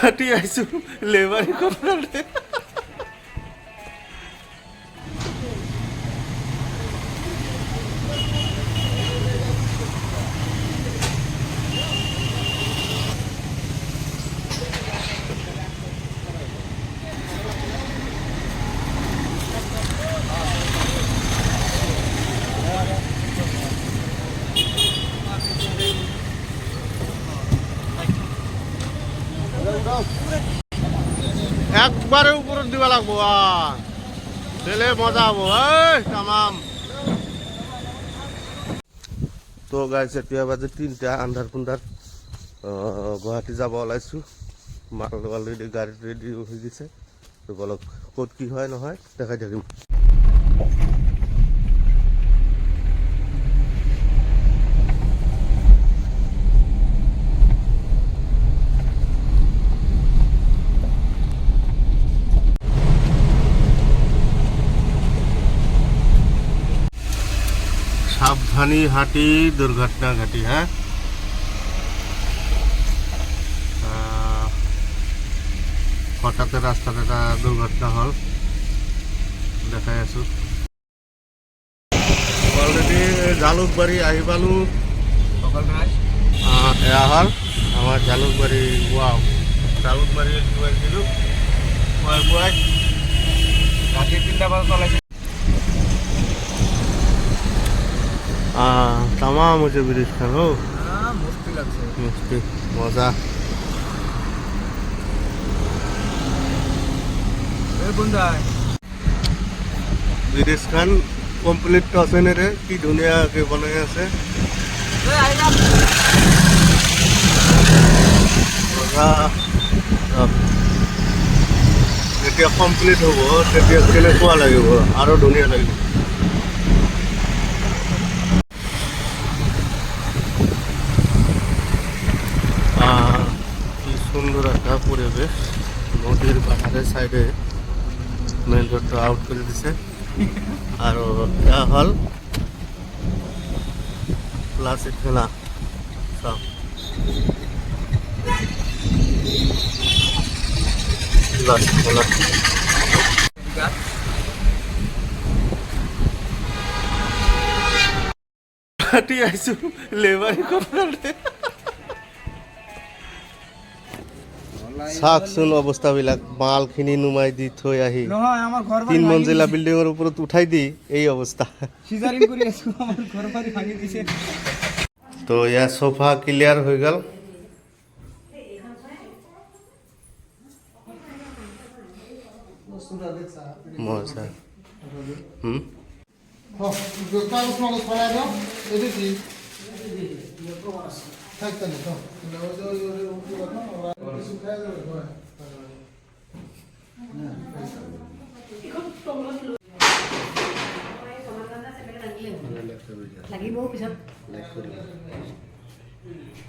গুৱাহাটী আহিছোঁ লেবাৰী কৰোঁতে। একবারে উপরে দিবা লাগবো তেলে মজা হবো তামাম। তো গাইছে এতিয়া বাজে 3টা আন্ধাৰ খুন্দাৰ গুৱাহাটী যাব ওলাইছোঁ। মাল অলৰেডি গাড়ী ৰেডি হৈ গৈছে। তো বলক ক'ত কি হয় নহয় দেখাই থাকিম। সাবধানী হাঁটি দুর্ঘটনা ঘাটি। হ্যাঁ হঠাৎ রাস্তাত এটা দুর্ঘটনা হল দেখাই আছো। অলরেডি জালুকবাৰী আহি পালোঁ। এয়া হ'ল আমাৰ জালুকবাৰী। ৱাও জালুকবাৰী গৈছিলোঁ পুৱাই ৰাতি 3টা বজাত ওলাইছোঁ। তামাম হয়েছে ব্রিজ খান। ও মস্তি লাগছে, মস্তি মজা। ব্রিজ খান কমপ্লিট আছে নে রে? কি ধুনীয়াকে বনাই আছে। যেতিয়া কমপ্লিট হ'ব তেতিয়া কেনেকুৱা লাগিব, আৰু ধুনীয়া লাগিব। কি সুন্দর একটা পরিবেশ। নদীর পাহাড়ের সাইডে মেন রোডটা আউট করে দিছে। আর এটা হল ক্লাসিক খেলা সব ক্লাসিক খেলা। গুৱাহাটী আহিছোঁ লেবাৰী কৰোঁতে। চাওকচোন অৱস্থাবিলাক, মালখিনি নুমাই দি থৈ আহি 3 মঞ্জিলা বিল্ডিঙৰ ওপৰত উঠাই দি এই অৱস্থা। তো ইয়াৰ সোফা ক্লিয়াৰ হৈ গ'ল। মজা। লাগিব পিছত।